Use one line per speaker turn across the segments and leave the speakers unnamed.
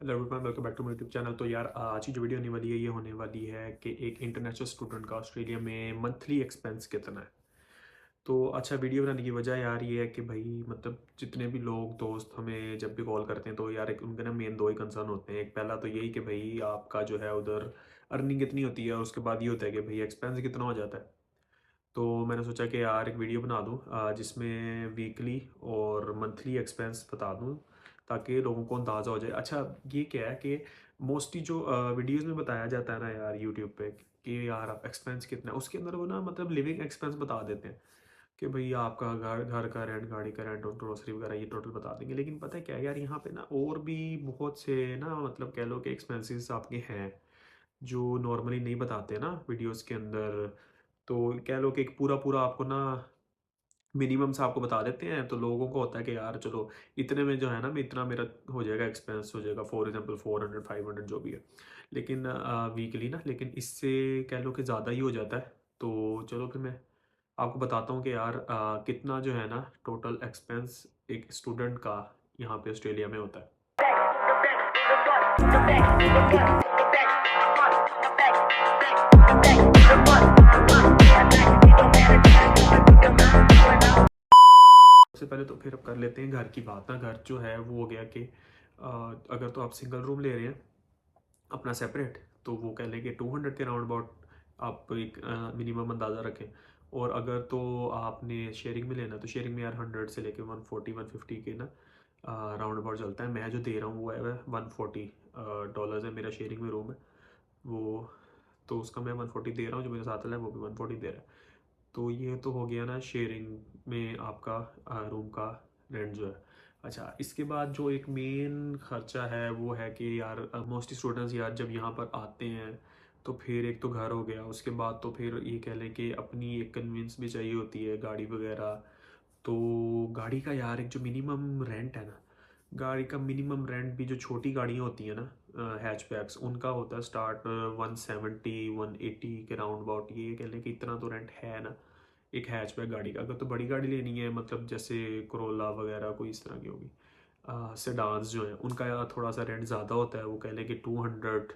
Hello everyone, welcome back to my YouTube channel. तो यार आज की जो वीडियो होने वाली है ये होने वाली है कि एक इंटरनेशनल स्टूडेंट का ऑस्ट्रेलिया में मंथली एक्सपेंस कितना है। तो अच्छा, वीडियो बनाने की वजह यार ये है कि भाई मतलब जितने भी लोग दोस्त हमें जब भी कॉल करते हैं तो यार एक उनके ना मेन दो ही कंसर्न होते हैं। एक पहला तो यही कि भाई आपका जो है उधर अर्निंग कितनी होती है, और उसके बाद ये होता है कि भाई एक्सपेंस कितना हो जाता है। तो मैंने सोचा कि यार एक वीडियो बना दूँ जिसमें वीकली और मंथली एक्सपेंस बता दूँ ताकि लोगों को अंदाज़ा हो जाए। अच्छा, ये क्या है कि मोस्टली जो वीडियोस में बताया जाता है ना यार यूट्यूब पे कि यार आप एक्सपेंस कितना है, उसके अंदर वो ना मतलब लिविंग एक्सपेंस बता देते हैं कि भाई आपका घर घर का रेंट, गाड़ी का रेंट और ग्रोसरी वगैरह ये टोटल बता देंगे। लेकिन पता है क्या है यार, यहाँ पे ना और भी बहुत से ना मतलब कह लो कि एक्सपेंसेस आपके हैं जो नॉर्मली नहीं बताते ना वीडियोस के अंदर। तो कह लो कि एक पूरा-पूरा आपको ना मिनिमम सा आपको बता देते हैं, तो लोगों को होता है कि यार चलो इतने में जो है ना मैं इतना मेरा हो जाएगा, एक्सपेंस हो जाएगा फॉर एग्ज़ाम्पल 400 500 जो भी है। लेकिन वीकली ना, लेकिन इससे कह लो कि ज़्यादा ही हो जाता है। तो चलो फिर मैं आपको बताता हूँ कि यार कितना जो है ना टोटल एक्सपेंस एक स्टूडेंट का यहाँ पे ऑस्ट्रेलिया में होता है। सबसे पहले तो फिर अब कर लेते हैं घर की बात ना। घर जो है वो हो गया कि अगर तो आप सिंगल रूम ले रहे हैं अपना सेपरेट, तो वो कह लें कि 200 के राउंड अबाउट आप एक मिनिमम अंदाज़ा रखें। और अगर तो आपने शेयरिंग में लेना तो शेयरिंग में यार 100 से लेके 140 150 के ना राउंड अबाउट चलता है। मैं जो दे रहा हूँ वो है 140 डॉलर्स है, मेरा शेयरिंग में रूम है वो। तो उसका मैं 140 दे रहा हूँ, जो मेरे साथ वाला है वो भी 140 दे रहा है। तो ये तो हो गया ना शेयरिंग में आपका रूम का रेंट जो है। अच्छा, इसके बाद जो एक मेन खर्चा है वो है कि यार मोस्टली स्टूडेंट्स यार जब यहाँ पर आते हैं तो फिर एक तो घर हो गया, उसके बाद तो फिर ये कह लें कि अपनी एक कन्वींस भी चाहिए होती है, गाड़ी वगैरह। तो गाड़ी का यार एक जो मिनिमम रेंट है ना, गाड़ी का मिनिमम रेंट भी जो छोटी गाड़ियाँ होती हैं ना हैचबैक्स, उनका होता है स्टार्ट 170 180 के राउंड अबाउट। ये कह लें कि इतना तो रेंट है ना एक हैचबैक गाड़ी का। अगर तो बड़ी गाड़ी लेनी है मतलब जैसे कोरोला वगैरह कोई इस तरह की होगी, सेडान्स जो है उनका यार थोड़ा सा रेंट ज़्यादा होता है। वो कह लें कि 200,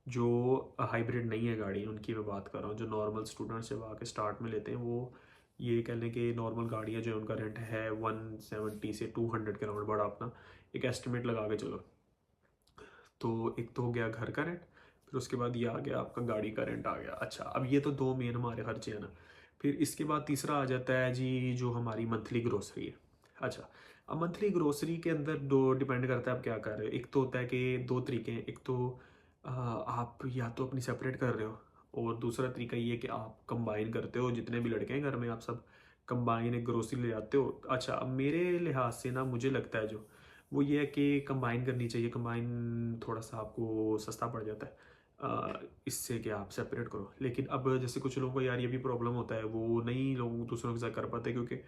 जो हाइब्रिड नहीं है गाड़ी उनकी मैं बात कर रहा हूँ, जो नॉर्मल स्टूडेंट्स जब आके स्टार्ट में लेते हैं वो ये कह लें कि नॉर्मल गाड़ियाँ जो है उनका रेंट है 170 से 200 के राउंड बड़ा अपना एक एस्टिमेट लगा के चलो। तो एक तो हो गया घर का रेंट, फिर उसके बाद ये आ गया आपका गाड़ी का रेंट आ गया। अच्छा, अब ये तो दो मेन हमारे खर्चे हैं ना। फिर इसके बाद तीसरा आ जाता है जी जो हमारी मंथली ग्रोसरी है। अच्छा, अब मंथली ग्रोसरी के अंदर दो डिपेंड करता है आप क्या कर रहे हो। एक तो होता है कि दो तरीके हैं, एक तो आप या तो अपनी सेपरेट कर रहे हो, और दूसरा तरीका ये है कि आप कंबाइन करते हो, जितने भी लड़के हैं घर में आप सब कंबाइन एक ग्रोसरी ले जाते हो। अच्छा, अब मेरे लिहाज से ना मुझे लगता है जो वो ये है कि कंबाइन करनी चाहिए। कंबाइन थोड़ा सा आपको सस्ता पड़ जाता है इससे कि आप सेपरेट करो। लेकिन अब जैसे कुछ लोगों को यार ये भी प्रॉब्लम होता है, वो नहीं लोग दूसरों के साथ कर पाते क्योंकि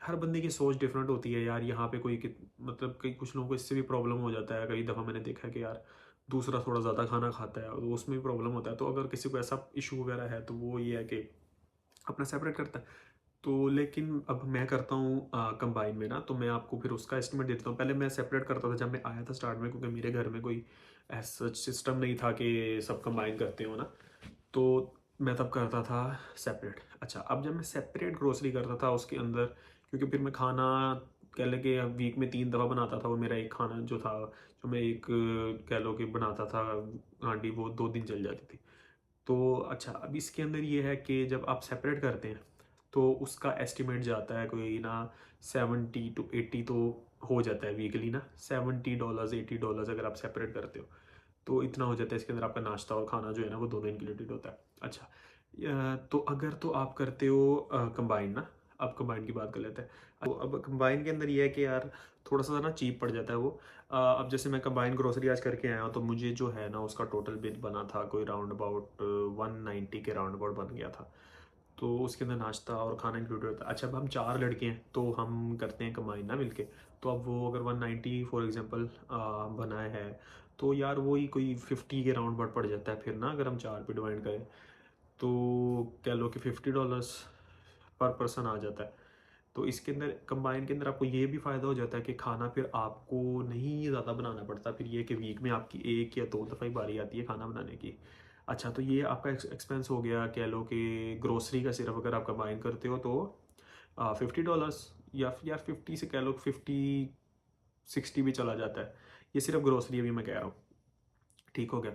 हर बंदे की सोच डिफरेंट होती है यार। यहाँ पे कोई मतलब कई कुछ लोगों को इससे भी प्रॉब्लम हो जाता है। कई दफ़ा मैंने देखा है कि यार दूसरा थोड़ा ज़्यादा खाना खाता है और उसमें भी प्रॉब्लम होता है। तो अगर किसी को ऐसा इशू वगैरह है तो वो ये है कि अपना सेपरेट करता है। तो लेकिन अब मैं करता हूँ कंबाइन में ना, तो मैं आपको फिर उसका एस्टिमेट दे देता हूँ। पहले मैं सेपरेट करता था जब मैं आया था स्टार्ट में, क्योंकि मेरे घर में कोई ऐसा सिस्टम नहीं था कि सब कंबाइन करते हो ना। तो मैं तब करता था सेपरेट। अच्छा, अब जब मैं सेपरेट ग्रोसरी करता था उसके अंदर, क्योंकि फिर मैं खाना कह लें कि वीक में 3 दफ़ा बनाता था, वो मेरा एक खाना जो था जो मैं एक कह लो कि बनाता था हांडी, वो 2 दिन चल जाती थी। तो अच्छा, अब इसके अंदर ये है कि जब आप सेपरेट करते हैं तो उसका एस्टिमेट जाता है कोई ना 70 to 80 तो हो जाता है वीकली ना। $70 $80 अगर आप सेपरेट करते हो तो इतना हो जाता है। इसके अंदर आपका नाश्ता और खाना जो है ना वो दोनों इंक्लूडेड होता है। अच्छा, तो अगर तो आप करते हो कंबाइन ना, अब कंबाइन की बात कर लेते हैं। तो अब कंबाइन के अंदर ये है कि यार थोड़ा सा ना चीप पड़ जाता है वो। अब जैसे मैं कंबाइन ग्रोसरी आज करके आया हूँ तो मुझे जो है ना उसका टोटल बिल बना था कोई राउंड अबाउट 190 के राउंड अबाउट बन गया था। तो उसके अंदर नाश्ता और खाना इंक्लूडेड होता है। अच्छा, अब हम 4 लड़के हैं तो हम करते हैं कंबाइन ना मिलके। तो अब वो अगर 190 फॉर एग्जांपल बनाए है तो यार वही कोई 50 के राउंड अबाउट पड़ जाता है फिर ना, अगर हम 4 पे डिवाइड करें तो कह लो कि $50 पर पर्सन आ जाता है। तो इसके अंदर कंबाइन के अंदर आपको ये भी फ़ायदा हो जाता है कि खाना फिर आपको नहीं ज़्यादा बनाना पड़ता, फिर ये कि वीक में आपकी 1 या 2 दफ़ा ही बारी आती है खाना बनाने की। अच्छा, तो ये आपका एक्सपेंस हो गया, कह लो कि ग्रोसरी का सिर्फ अगर आप कंबाइन करते हो तो $50, या 50 से कह लो 50-60 भी चला जाता है। ये सिर्फ ग्रोसरी अभी मैं कह रहा हूँ। ठीक हो गया।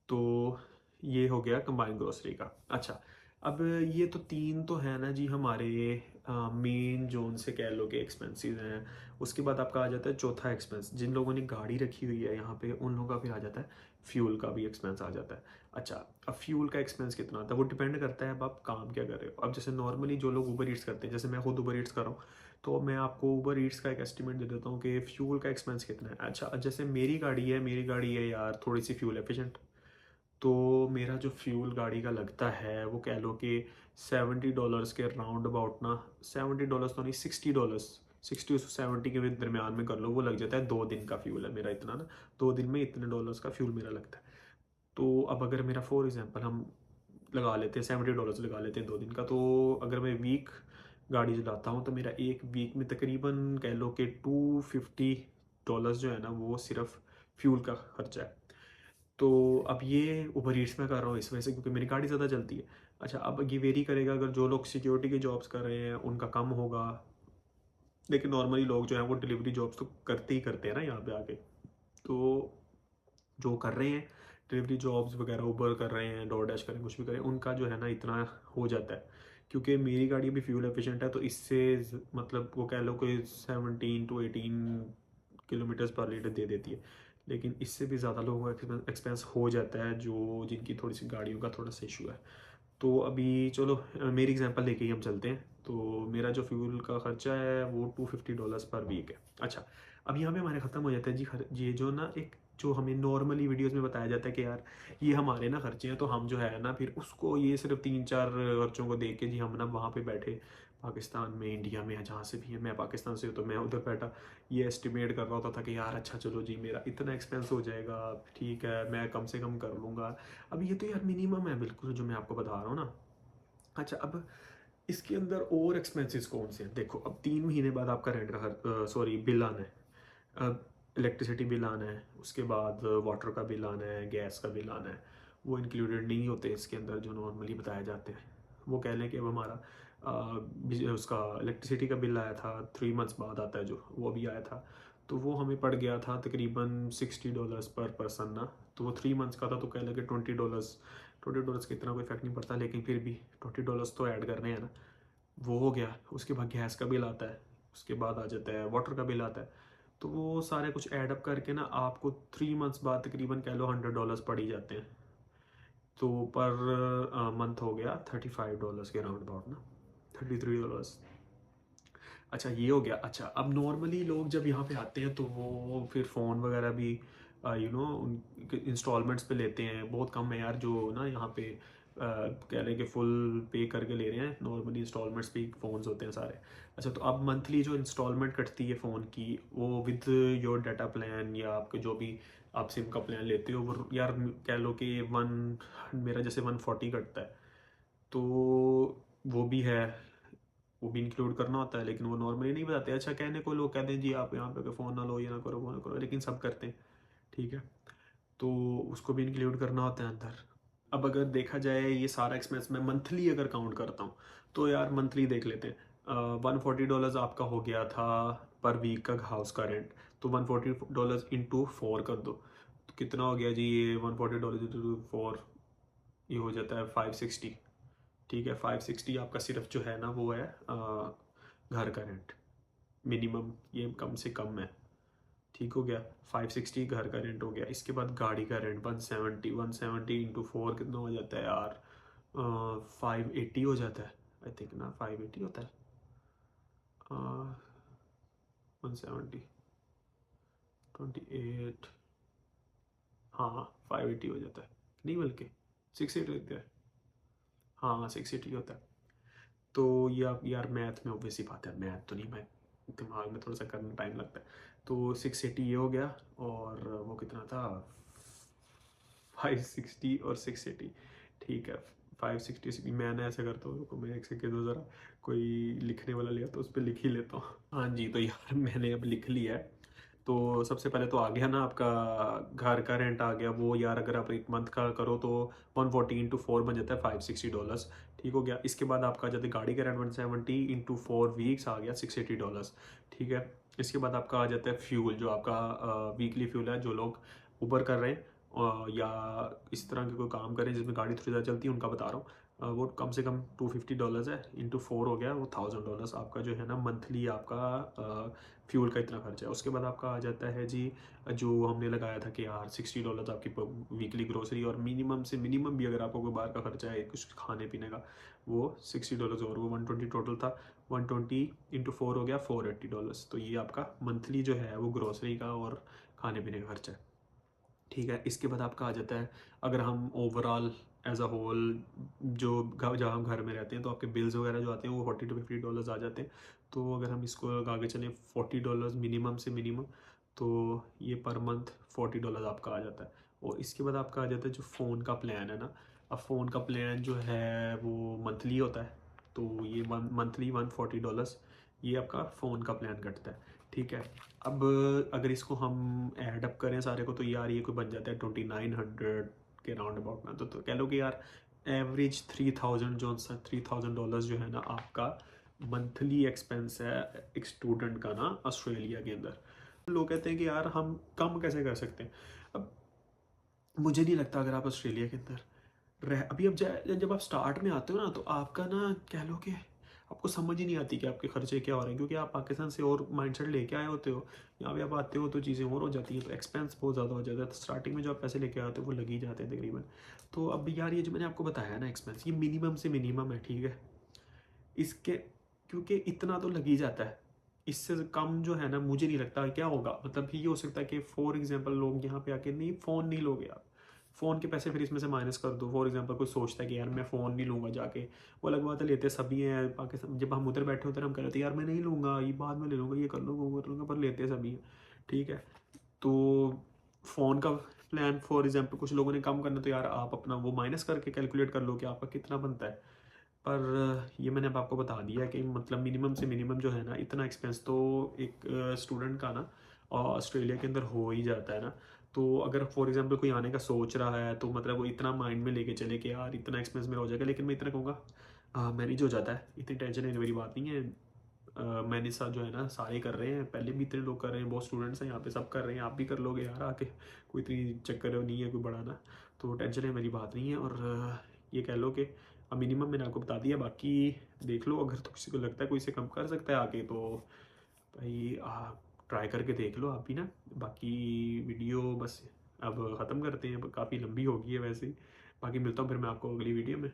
तो ये हो गया कंबाइंड ग्रोसरी का। अच्छा, अब ये तो 3 तो है ना जी हमारे मेन जोन से कह लो कि एक्सपेंसेस हैं। उसके बाद आपका आ जाता है चौथा एक्सपेंस, जिन लोगों ने गाड़ी रखी हुई है यहाँ पे उन लोगों का फिर आ जाता है फ्यूल का भी एक्सपेंस आ जाता है। अच्छा, अब फ्यूल का एक्सपेंस कितना आता है वो डिपेंड करता है अब आप काम क्या कर रहे हो। अब जैसे नॉर्मली जो लोग ऊबर ईट्स करते हैं, जैसे मैं खुद ऊबर ईट्स कर रहा हूँ, तो मैं आपको ऊबर ईट्स का एक एस्टिमेट दे देता हूँ कि फ्यूल का एक्सपेंस कितना है। अच्छा, जैसे मेरी गाड़ी है यार थोड़ी सी फ्यूल एफिशिएंट, तो मेरा जो फ्यूल गाड़ी का लगता है वो कह लो कि $70 के राउंड अबाउट ना, $70 तो नहीं, $60, 60 से 70 के दरमियान में कर लो, वो लग जाता है। 2 दिन का फ्यूल है मेरा इतना ना, 2 दिन में इतने डॉलर्स का फ्यूल मेरा लगता है। तो अब अगर मेरा फॉर एग्जांपल हम लगा लेते हैं $70 लगा लेते हैं 2 दिन का, तो अगर मैं वीक गाड़ी चलाता हूँ तो मेरा एक वीक में तकरीबन कह लो कि $250 जो है ना वो सिर्फ फ्यूल का खर्चा है। तो अब ये ऊबर ईट्स में कर रहा हूँ इस वजह से क्योंकि मेरी गाड़ी ज़्यादा चलती है। अच्छा, अब ये वेरी करेगा, अगर जो लोग सिक्योरिटी की जॉब्स कर रहे हैं उनका कम होगा, लेकिन नॉर्मली लोग जो हैं वो डिलीवरी जॉब्स तो करते ही करते हैं ना यहाँ पे आके। तो जो कर रहे हैं डिलीवरी जॉब्स वगैरह, ऊबर कर रहे हैं, डोरडैश करें, कुछ भी करें, उनका जो है ना इतना हो जाता है। क्योंकि मेरी गाड़ी भी फ्यूल एफिशिएंट है तो इससे मतलब वो कह लो कि 17 to 18 किलोमीटर्स पर लीटर दे देती है। लेकिन इससे भी ज़्यादा लोगों का एक्सपेंस हो जाता है जो जिनकी थोड़ी सी गाड़ियों का थोड़ा सा इशू है। तो अभी चलो मेरी एग्जांपल लेके ही हम चलते हैं। तो मेरा जो फ्यूल का खर्चा है वो $250 पर वीक है। अच्छा, अब यहाँ पे हमारे ख़त्म हो जाता है जी ये जो ना एक जो हमें नॉर्मली वीडियोस में बताया जाता है कि यार ये हमारे ना खर्चे हैं, तो हम जो है ना फिर उसको ये सिर्फ 3-4 खर्चों को देख के जी हम ना वहाँ पे बैठे पाकिस्तान में, इंडिया में, या जहाँ से भी है, मैं पाकिस्तान से हूँ तो मैं उधर बैठा ये एस्टिमेट कर रहा होता था कि यार अच्छा चलो जी मेरा इतना एक्सपेंस हो जाएगा, ठीक है मैं कम से कम कर लूँगा। अब ये तो यार मिनिमम है बिल्कुल जो मैं आपको बता रहा हूँ ना। अच्छा, अब इसके अंदर और एक्सपेंसेस कौन से हैं? देखो, अब 3 महीने बाद आपका रेंट का सॉरी बिल आना है। अब इलेक्ट्रिसिटी बिल आना है, उसके बाद वाटर का बिल आना है, गैस का बिल आना है। वो इंक्लूडेड नहीं होते इसके अंदर जो नॉर्मली बताए जाते हैं। वो कह लें कि अब हमारा उसका इलेक्ट्रिसिटी का बिल आया था 3 मंथ्स बाद आता है जो, वो अभी आया था। तो वो हमें पड़ गया था तकरीबन $60 पर पर्सन ना। तो वो 3 मंथ्स का था तो कह लगे $20 का इतना कोई इफेक्ट नहीं पड़ता, लेकिन फिर भी $20 तो ऐड करने हैं ना। वो हो गया। उसके बाद गैस का बिल आता है, उसके बाद आ जाता है वाटर का बिल आता है। तो वो सारे कुछ ऐड अप करके ना आपको 3 मंथ्स बाद तकरीबन कह लो $100 पड़ ही जाते हैं। तो पर मंथ हो गया $35 के राउंड अबाउट ना, $33। अच्छा, ये हो गया। अच्छा, अब नॉर्मली लोग जब यहाँ पे आते हैं तो वो फिर फ़ोन वगैरह भी इंस्टॉलमेंट्स पे लेते हैं। बहुत कम है यार जो ना यहाँ पे कह लें कि फुल पे करके ले रहे हैं। नॉर्मली इंस्टॉलमेंट्स पे फ़ोन्स होते हैं सारे। अच्छा, तो अब मंथली जो इंस्टॉलमेंट कटती है फ़ोन की वो विद योर डाटा प्लान या आपके जो भी आप सिम का प्लान लेते हो वो यार कह लो कि मेरा जैसे 140 कटता है। तो वो भी है, वो भी इंक्लूड करना होता है, लेकिन वो नॉर्मली नहीं बताते। अच्छा, कहने को लोग कहते हैं जी आप यहाँ पे फ़ोन ना लो, ये ना करो, वो ना करो, लेकिन सब करते हैं। ठीक है, तो उसको भी इंक्लूड करना होता है अंदर। अब अगर देखा जाए ये सारा एक्सपेंस मैं मंथली अगर काउंट करता हूँ तो यार मंथली देख लेते हैं। $140 आपका हो गया था पर वीक का हाउस का रेंट। तो $140 इंटू 4 कर दो तो कितना हो गया जी, ये $140 इंटू 4 ये हो जाता है 560। ठीक है, 560 आपका सिर्फ जो है ना वो है घर का रेंट मिनिमम, ये कम से कम है। ठीक हो गया, 560 घर का रेंट हो गया। इसके बाद गाड़ी का रेंट 170 इंटू 4 कितना हो जाता है यार, 580 हो जाता है आई थिंक ना, 580 होता है। 170 28, हाँ 580 हो जाता है, नहीं बल्कि 680 होता है। हाँ 680 होता है। तो ये आप यार मैथ में ऑब्वियसली बात है, मैथ तो नहीं, मैं दिमाग में थोड़ा सा करने टाइम लगता है। तो 680 ये हो गया, और वो कितना था 560 और 680। ठीक है, 560 मैंने ऐसा करता हूँ, रुको मैं एक सेकेंड दो ज़रा, कोई लिखने वाला लिया तो उस पर लिख ही लेता हूँ। हाँ जी, तो यार मैंने अब लिख लिया है। तो सबसे पहले तो आ गया ना आपका घर का रेंट आ गया वो, यार अगर आप एक मंथ का करो तो 140 इंटू 4 बन जाता है $560। ठीक हो गया। इसके बाद आपका जाते गाड़ी का रेंट 170 इंटू 4 वीक्स आ गया $680। ठीक है। इसके बाद आपका आ जाता है फ्यूल, जो आपका वीकली फ्यूल है, जो लोग ऊबर कर रहे हैं या इस तरह के कोई काम करें जिसमें गाड़ी थोड़ी ज़्यादा चलती है उनका बता रहा हूँ। वो कम से कम $250 है, इंटू 4 हो गया वो $1000 आपका जो है ना मंथली आपका फ्यूल का इतना खर्चा है। उसके बाद आपका आ जाता है जी, जो हमने लगाया था कि यार $60 आपकी वीकली ग्रोसरी, और मिनिमम से मिनिमम भी अगर आपको कोई बाहर का खर्चा है कुछ खाने पीने का, वो $60 और वो 120 टोटल था। 120 इंटू 4 हो गया $480। तो ये आपका मंथली जो है वो ग्रोसरी का और खाने पीने का खर्चा है। ठीक है। इसके बाद आपका आ जाता है, अगर हम ओवरऑल एज अ होल जो जहाँ हम घर में रहते हैं तो आपके बिल्स वगैरह जो आते हैं वो $40 to $50 आ जाते हैं। तो अगर हम इसको आगे चलें $40 मिनिमम से मिनिमम, तो ये पर मंथ $40 आपका आ जाता है। और इसके बाद आपका आ जाता है जो फ़ोन का प्लान है ना, अब फ़ोन का प्लान जो है वो मंथली होता है, तो ये मंथली $140 ये आपका फ़ोन का प्लान कटता है। ठीक है। अब अगर इसको हम ऐड अप करें सारे को, तो यार ये कोई बन जाता है 2900 के राउंड अबाउट में। तो कह लो कि यार एवरेज 3000 जो $3000 जो है ना आपका मंथली एक्सपेंस है एक स्टूडेंट का ना ऑस्ट्रेलिया के अंदर। लोग कहते हैं कि यार हम कम कैसे कर सकते हैं। अब मुझे नहीं लगता, अगर आप ऑस्ट्रेलिया के अंदर रह अभी अब जब आप स्टार्ट में आते हो ना, तो आपका ना कह लो कि आपको समझ ही नहीं आती कि आपके खर्चे क्या हो रहे हैं, क्योंकि आप पाकिस्तान से और माइंडसेट लेके आए होते हो। यहाँ पे आप आते हो तो चीज़ें और हो जाती हैं, तो एक्सपेंस बहुत ज़्यादा हो जाता है। तो स्टार्टिंग में जो आप पैसे लेके आते हो वो लग ही जाते हैं तकरीबन। तो अब यार ये जो मैंने आपको बताया ना एक्सपेंस, ये मिनिमम से मिनिमम है। ठीक है। इसके क्योंकि इतना तो लग ही जाता है, इससे कम जो है ना मुझे नहीं लगता क्या होगा। मतलब ये हो सकता है कि फॉर एग्जांपल लोग यहाँ पे आके नहीं फ़ोन नहीं लोगे आप, फ़ोन के पैसे फिर इसमें से माइनस कर दो। फॉर एग्जांपल कोई सोचता है कि यार मैं फ़ोन नहीं लूँगा जाके, वो अलग बात है, लेते सभी हैं पाकिस्तान। जब हम उधर बैठे होते हैं हम कह रहे थे यार मैं नहीं लूँगा, ये बाद में ले लूँगा, ये कर लूँगा वो कर लूँगा, पर लेते सभी हैं। ठीक है। तो फ़ोन का प्लान फॉर एग्जांपल कुछ लोगों ने कम करना, तो यार आप अपना वो माइनस करके कैलकुलेट कर लो कि आपका कितना बनता है। पर ये मैंने अब आपको बता दिया कि मतलब मिनिमम से मिनिमम जो है ना इतना एक्सपेंस तो एक स्टूडेंट का ना ऑस्ट्रेलिया के अंदर हो ही जाता है ना। तो अगर फॉर एग्जांपल कोई आने का सोच रहा है तो मतलब वो इतना माइंड में लेके चले कि यार इतना एक्सपेंस मेरा हो जाएगा, लेकिन मैं इतना कहूँगा मैनेज हो जाता है, इतनी टेंशन लेने वाली बात नहीं है। मैंने साथ जो है ना सारे कर रहे हैं, पहले भी इतने लोग कर रहे हैं, बहुत स्टूडेंट्स हैं यहाँ पे, सब कर रहे हैं, आप भी कर लोगे यार आके, कोई इतनी चक्कर नहीं है कोई बड़ा ना। तो टेंशन है मेरी बात नहीं है। और ये कह लो कि अब मिनिमम मैंने आपको बता दिया, बाकी देख लो, अगर तो किसी को लगता है कोई से कम कर सकता है आके, तो भाई ट्राई करके देख लो आप भी ना। बाकी वीडियो बस अब ख़त्म करते हैं, काफ़ी लंबी हो गई है वैसे ही। बाकी मिलता हूँ फिर मैं आपको अगली वीडियो में।